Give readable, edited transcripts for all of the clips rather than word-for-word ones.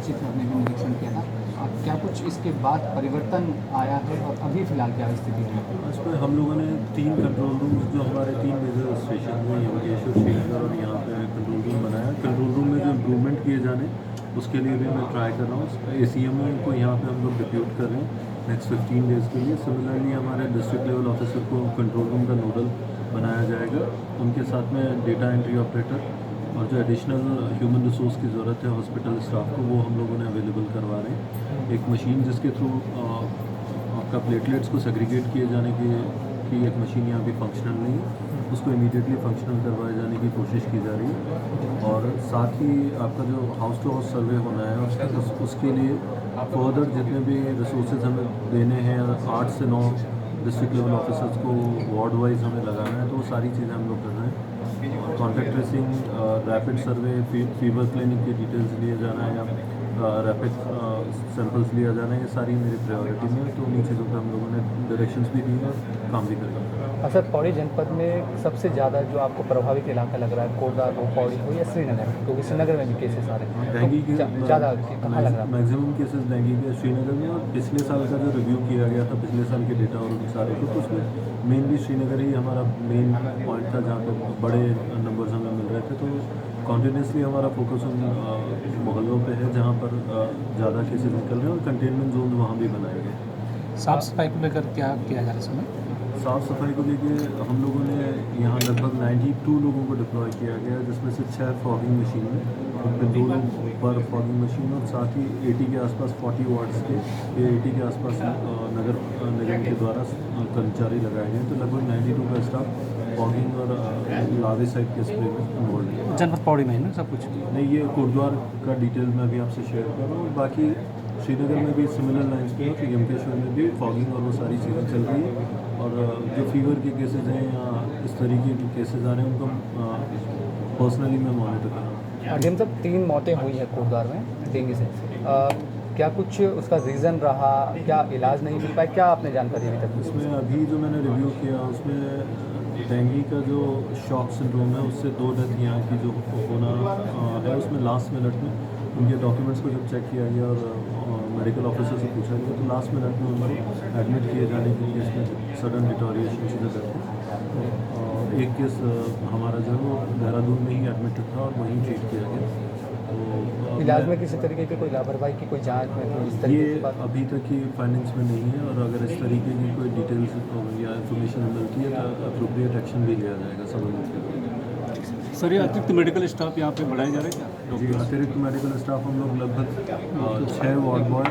निश्चित आपने भी निरीक्षण किया था, क्या कुछ इसके बाद परिवर्तन आया है और अभी फिलहाल क्या स्थिति है? इसमें हम लोगों ने 3 कंट्रोल रूम, जो हमारे 3 मेजर स्टेशन हैं, यमकेश्वर, श्रीनगर और यहाँ पे कंट्रोल रूम बनाया। कंट्रोल रूम में जो इम्प्रूवमेंट किए जाने उसके लिए भी मैं ट्राई कर रहा हूँ। ACMO को यहाँ पे हम लोग डिप्यूट कर रहे हैं नेक्स्ट 15 डेज़ के लिए। सिमिलरली हमारे डिस्ट्रिक्ट लेवल ऑफिसर को कंट्रोल रूम का नोडल बनाया जाएगा। उनके साथ में डेटा एंट्री ऑपरेटर और जो एडिशनल ह्यूमन रिसोर्स की ज़रूरत है हॉस्पिटल स्टाफ को, वो हम लोगों ने अवेलेबल करवा रहे हैं। एक मशीन जिसके थ्रू आपका प्लेटलेट्स को सेग्रीगेट किए जाने की एक मशीन यहाँ भी फंक्शनल नहीं है, उसको इमीडिएटली फंक्शनल करवाए जाने की कोशिश की जा रही है। और साथ ही आपका जो हाउस टू हाउस सर्वे होना है उसके लिए फर्दर जितने भी रिसोर्सेज हमें देने हैं 8 से 9 डिस्ट्रिक्ट लेवल ऑफिसर्स को वार्ड वाइज हमें लगाना है, तो वो सारी चीज़ें हम लोग कर रहे हैं। कॉन्टैक्ट ट्रेसिंग, रैपिड सर्वे, फीवर क्लिनिक की डिटेल्स लिए जाना है या रैपिड सैंपल्स लिया जाना है, ये सारी मेरी प्रायोरिटी में है। तो उन्हीं चीज़ों पर हम लोगों ने डायरेक्शंस भी दी और काम भी करेंगे। सर, पौड़ी जनपद में सबसे ज़्यादा जो आपको प्रभावित इलाका लग रहा है, कोटद्वार हो, पौड़ी हो या श्रीनगर, क्योंकि श्रीनगर में भी केसेस आ रहे हैं, डेंगू के ज़्यादा कहाँ लग रहा है? मैक्सिमम केसेस डेंगू के श्रीनगर में, और पिछले साल का जो रिव्यू किया गया था पिछले साल के डेटा और सारे को, तो उसमें मेनली श्रीनगर ही हमारा मेन पॉइंट था जहाँ पे बड़े नंबर्स हमें मिल रहे थे। तो कॉन्टीन्यूसली हमारा फोकस उन मोहल्लों पे है जहाँ पर ज़्यादा केसेस निकल रहे हैं, और कंटेनमेंट जोन वहाँ भी बनाए गए। साफ सफाई को लेकर क्या किया जा रहा है इसमें? साफ़ सफाई को लेके हम लोगों ने यहाँ लगभग 92 लोगों को डिप्लॉय किया गया, जिसमें से 6 फॉगिंग मशीन है, उन पर 2 लोग पर फॉगिंग मशीन, और साथ ही 80 के आसपास 40 वार्ड्स के या 80 के आसपास नगर निगम के द्वारा कर्मचारी लगाए गए। तो लगभग 92 का स्टाफ फॉगिंग और लावे साइड के स्प्रे में इन्वॉल्व है। जनपद पौड़ी में है ना सब कुछ? नहीं, ये कोटद्वार का डिटेल मैं अभी आपसे शेयर कर रहा हूँ। बाकी श्रीनगर में भी सिमिलर लाइन्स पे है, तो यमकेश्वर में भी फॉगिंग और वो सारी चीज़ें चल रही है। और जो फीवर के केसेस हैं या इस तरीके के केसेस आ रहे हैं उनको पर्सनली मैं मॉनिटर कर रहा हूँ। जिन सब 3 मौतें हुई है कोटद्वार में डेंगू से, क्या कुछ उसका रीज़न रहा, क्या इलाज नहीं मिल पाया, क्या आपने जानकारी अभी तक? इसमें अभी जो मैंने रिव्यू किया उसमें डेंगू का जो शॉक सिंड्रोम है उससे 2 डेथ यहाँ की जो होना है, उसमें लास्ट मिनट में उनके डॉक्यूमेंट्स को जब चेक किया गया और मेडिकल ऑफिसर से पूछा गया, तो लास्ट मिनट में उनको एडमिट किए जाने के लिए इसमें सडन डिटोरिएशन चीज़ें करते। एक केस हमारा जो है वो देहरादून में ही एडमिट था और वहीं ट्रीट किया गया। तो इलाज में किसी तरीके की कोई लापरवाही की कोई जांच में कोई इस तरीके ये की बात? अभी तक की फाइनेंस में नहीं है, और अगर इस तरीके की कोई डिटेल्स या इन्फॉर्मेशन मिलती है तो अप्रोप्रिएट एक्शन भी लिया जाएगा संबंधित के। सर, ये अतिरिक्त मेडिकल स्टाफ यहाँ पे बढ़ाया जा रहा है क्या? जी, अतिरिक्त मेडिकल स्टाफ हम लोग लगभग 6 ward boy,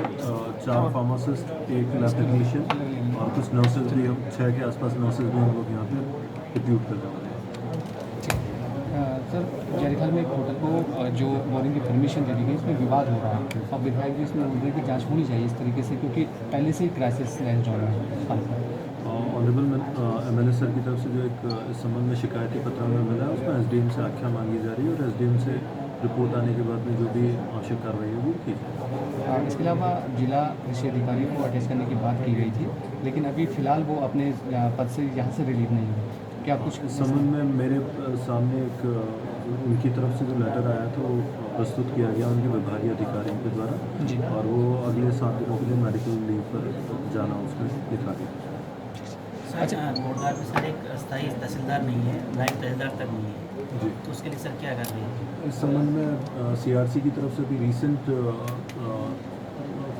4 pharmacist, 1 lab technician और कुछ नर्सेज भी, हम 6 के आसपास नर्सेज भी हम लोग यहाँ पे डिप्यूट कर रहे हैं। सर, जयखाल में एक होटल को जो बोरिंग की परमिशन दे दी गई, इसमें विवाद हो रहा है और विधायक भी इसमें बोल रहे हैं कि जांच होनी चाहिए इस तरीके से, क्योंकि पहले से ही क्राइसिस जोन है। ऑनरेबल MLA सर की तरफ से जो एक इस संबंध में शिकायती पत्र हमें मिला है, उसमें SDM से आख्या मांगी जा रही है, और SDM से रिपोर्ट आने के बाद में जो भी आवश्यक कार्रवाई होगी की जाएगी। इसके अलावा जिला कृषि अधिकारी को अटैच करने की बात की गई थी, लेकिन अभी फ़िलहाल वो अपने पद से यहाँ से रिलीव नहीं हुए। क्या कुछ इस संबंध में मेरे सामने एक उनकी तरफ से जो लेटर आया तो प्रस्तुत किया गया उनके विभागीय अधिकारियों के द्वारा जी, और वो अगले 7 दिनों के लिए मेडिकल लीव पर जाना उसमें लिखा गया। अच्छा, कोटद्वार में सर एक स्थायी तहसीलदार नहीं है, नायब तहसीलदार तक नहीं है, जी, तो उसके लिए सर क्या कर रही है? इस संबंध में CRC की तरफ से भी रिसेंट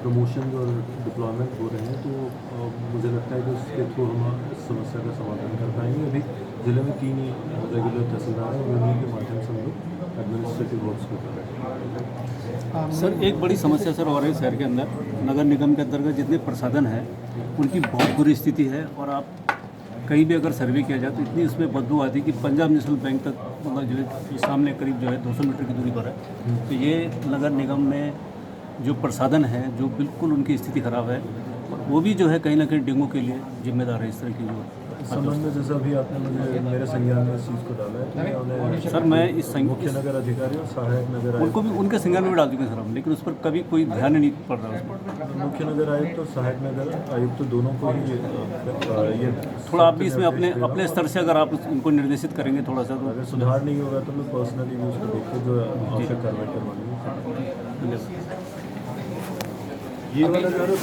प्रमोशन और डिप्लॉयमेंट हो रहे हैं, तो मुझे लगता है कि उसके थ्रू हम इस समस्या का समाधान कर पाएंगे। अभी ज़िले में 3 रेगुलर तहसीलदार हैं, उन्हीं के माध्यम से हम लोग एडमिनिस्ट्रेटिव वर्क्स को कर रहे हैं। सर, एक बड़ी समस्या सर और है शहर के अंदर, नगर निगम के अंतर्गत जितने प्रसाधन है उनकी बहुत बुरी स्थिति है, और आप कहीं भी अगर सर्वे किया जाए तो इतनी उसमें बदबू आती है कि पंजाब नेशनल बैंक तक मतलब जो है सामने करीब जो है 200 मीटर की दूरी पर है। तो ये नगर निगम में जो प्रसाधन है जो बिल्कुल उनकी स्थिति ख़राब है, वो भी जो है कहीं ना कहीं डेंगू के लिए जिम्मेदार है। इस तरह की जो इस संबंध में जैसा अभी आपने मुझे मेरे संज्ञान में इस चीज़ को डाला है, तो मैं उन्हें सर, मैं इस मुख्य नगर अधिकारी और सहायक नगर उनको भी उनके संज्ञान में भी डाल चुके हैं सर हम, लेकिन उस पर कभी कोई ध्यान नहीं पड़ रहा है उस पर। मुख्य नगर आयुक्त और सहायक नगर आयुक्त तो दोनों को ही ये थोड़ा आप भी इसमें अपने स्तर से अगर आप उनको निर्देशित करेंगे थोड़ा सा, तो अगर सुधार नहीं होगा तो मैं पर्सनली भी उसको देख के जो आवश्यक कार्रवाई करवानी है। धन्यवाद। ये वाला जो है ना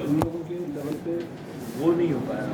उन लोगों के लेवल पे वो नहीं हो पाया।